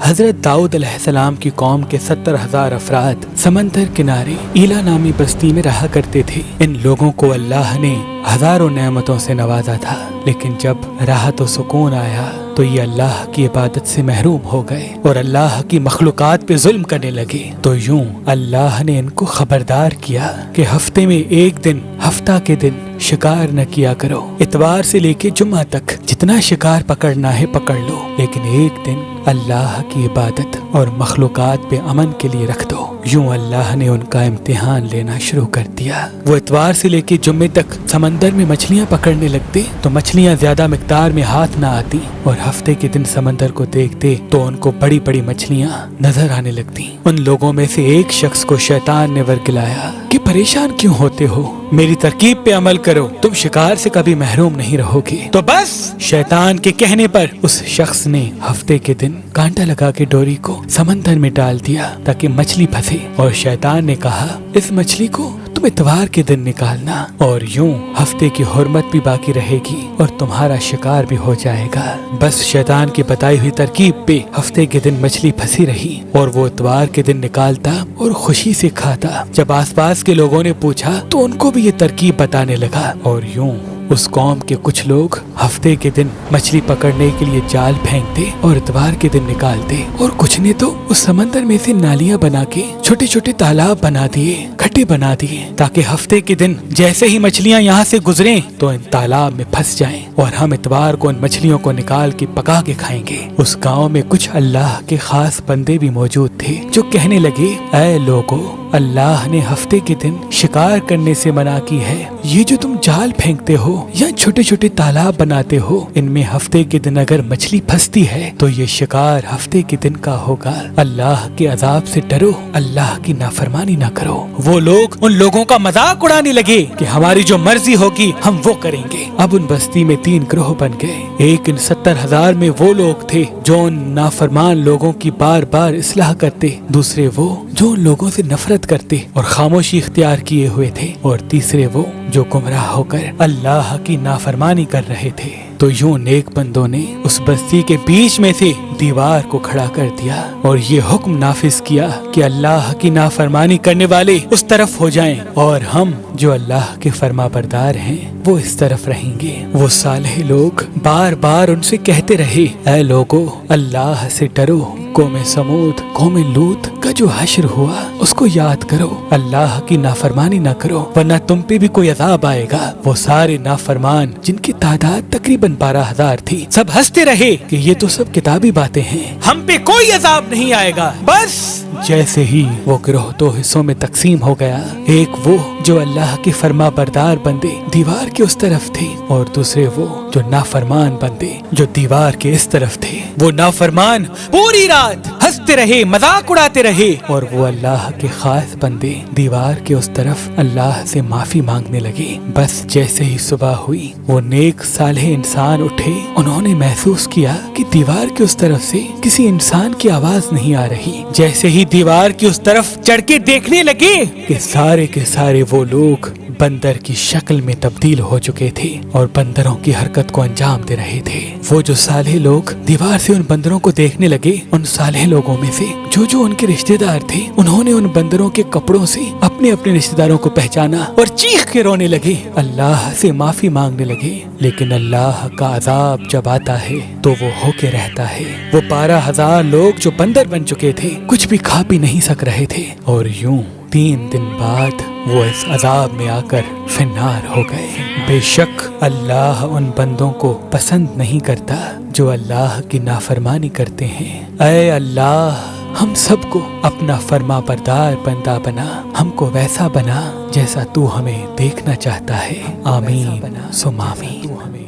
حضرت داؤد علیہ السلام کی قوم کے 70,000 افراد سمندر کنارے ایلا نامی بستی میں رہا کرتے تھے۔ ان لوگوں کو اللہ نے ہزاروں نعمتوں سے نوازا تھا، لیکن جب راحت و سکون آیا تو یہ اللہ کی عبادت سے محروم ہو گئے اور اللہ کی مخلوقات پہ ظلم کرنے لگے۔ تو یوں اللہ نے ان کو خبردار کیا کہ ہفتے میں ایک دن، ہفتہ کے دن شکار نہ کیا کرو۔ اتوار سے لے کے جمعہ تک جتنا شکار پکڑنا ہے پکڑ لو، لیکن ایک دن اللہ کی عبادت اور مخلوقات پہ امن کے لیے رکھ دو۔ یوں اللہ نے ان کا امتحان لینا شروع کر دیا۔ وہ اتوار سے لے کے جمعے تک سمندر میں مچھلیاں پکڑنے لگتے تو مچھلیاں زیادہ مقدار میں ہاتھ نہ آتی، اور ہفتے کے دن سمندر کو دیکھتے تو ان کو بڑی بڑی مچھلیاں نظر آنے لگتی۔ ان لوگوں میں سے ایک شخص کو شیطان نے ورگلایا کہ پریشان کیوں ہوتے ہو، میری ترکیب پہ عمل کرو، تم شکار سے کبھی محروم نہیں رہو گے۔ تو بس شیطان کے کہنے پر اس شخص نے ہفتے کے دن کانٹا لگا کے ڈوری کو سمندر میں ڈال دیا تاکہ مچھلی پھنسے، اور شیطان نے کہا اس مچھلی کو تم اتوار کے دن نکالنا، اور یوں ہفتے کی حرمت بھی باقی رہے گی اور تمہارا شکار بھی ہو جائے گا۔ بس شیطان کی بتائی ہوئی ترکیب پہ ہفتے کے دن مچھلی پھنسی رہی اور وہ اتوار کے دن نکالتا اور خوشی سے کھاتا۔ جب آس پاس کے لوگوں نے پوچھا تو ان کو بھی یہ ترکیب بتانے لگا، اور یوں اس قوم کے کچھ لوگ ہفتے کے دن مچھلی پکڑنے کے لیے جال پھینکتے اور اتوار کے دن نکالتے، اور کچھ نے تو اس سمندر میں سے نالیاں بنا کے چھوٹے چھوٹے تالاب بنا دیے، کھڈے بنا دیے، تاکہ ہفتے کے دن جیسے ہی مچھلیاں یہاں سے گزریں تو ان تالاب میں پھنس جائیں اور ہم اتوار کو ان مچھلیوں کو نکال کے پکا کے کھائیں گے۔ اس گاؤں میں کچھ اللہ کے خاص بندے بھی موجود تھے جو کہنے لگے، اے لوگو، اللہ نے ہفتے کے دن شکار کرنے سے منع کی ہے، یہ جو تم جال پھینکتے ہو یا چھوٹے چھوٹے تالاب بناتے ہو، ان میں ہفتے کے دن اگر مچھلی پھنستی ہے تو یہ شکار ہفتے کے دن کا ہوگا۔ اللہ کے عذاب سے ڈرو، اللہ کی نافرمانی نہ کرو۔ وہ لوگ ان لوگوں کا مذاق اڑانے لگے کہ ہماری جو مرضی ہوگی ہم وہ کریں گے۔ اب ان بستی میں 3 گروہ بن گئے۔ ایک ان 70,000 میں وہ لوگ تھے جو ان نافرمان لوگوں کی بار بار اصلاح کرتے، دوسرے وہ جو ان لوگوں سے نفرت کرتے اور خاموشی اختیار کیے ہوئے تھے، اور تیسرے وہ جو گمراہ ہو کر اللہ کی نافرمانی کر رہے تھے۔ تو یوں نیک بندوں نے اس بستی کے بیچ میں سے دیوار کو کھڑا کر دیا اور یہ حکم نافذ کیا کہ اللہ کی نافرمانی کرنے والے اس طرف ہو جائیں اور ہم جو اللہ کے فرما بردار ہیں وہ اس طرف رہیں گے۔ وہ صالح لوگ بار بار ان سے کہتے رہے، اے لوگو، اللہ سے ڈرو، قوم سمود، قوم لوط کا جو حشر ہوا اس کو یاد کرو، اللہ کی نافرمانی نہ کرو ورنہ تم پہ بھی کوئی عذاب آئے گا۔ وہ سارے نافرمان جن کی تعداد تقریباً 12,000 تھی، سب ہنستے رہے کہ یہ تو سب کتابی باتیں ہیں، ہم پہ کوئی عذاب نہیں آئے گا۔ بس جیسے ہی وہ گروہ 2 حصوں میں تقسیم ہو گیا، ایک وہ جو اللہ کے فرما بردار بندے دیوار کے اس طرف تھے، اور دوسرے وہ جو نافرمان بندے جو دیوار کے اس طرف تھے۔ وہ نافرمان پوری رات ہنستے رہے، مذاق اڑاتے رہے، اور وہ اللہ کے خاص بندے دیوار کے اس طرف اللہ سے معافی مانگنے لگے۔ بس جیسے ہی صبح ہوئی، وہ نیک صالح انسان اٹھے، انہوں نے محسوس کیا کہ دیوار کے اس طرف سے کسی انسان کی آواز نہیں آ رہی۔ جیسے ہی دیوار کی اس طرف چڑھ کے دیکھنے لگے کہ سارے کے سارے وہ لوگ بندر کی شکل میں تبدیل ہو چکے تھے اور بندروں کی حرکت کو انجام دے رہے تھے۔ وہ جو صالح لوگ دیوار سے ان بندروں کو دیکھنے لگے، ان صالح لوگوں میں سے جو ان کے رشتہ دار تھے، انہوں نے ان بندروں کے کپڑوں سے اپنے اپنے رشتہ داروں کو پہچانا اور چیخ کے رونے لگے، اللہ سے معافی مانگنے لگے۔ لیکن اللہ کا عذاب جب آتا ہے تو وہ ہو کے رہتا ہے۔ وہ 12,000 لوگ جو بندر بن چکے تھے کچھ بھی کھا پی نہیں سک رہے تھے، اور یوں 3 دن بعد وہ اس عذاب میں آ کر فنار ہو گئے۔ بے شک اللہ ان بندوں کو پسند نہیں کرتا جو اللہ کی نافرمانی کرتے ہیں۔ اے اللہ، ہم سب کو اپنا فرما بردار بندہ بنا، ہم کو ویسا بنا جیسا تو ہمیں دیکھنا چاہتا ہے۔ آمین ثم آمین۔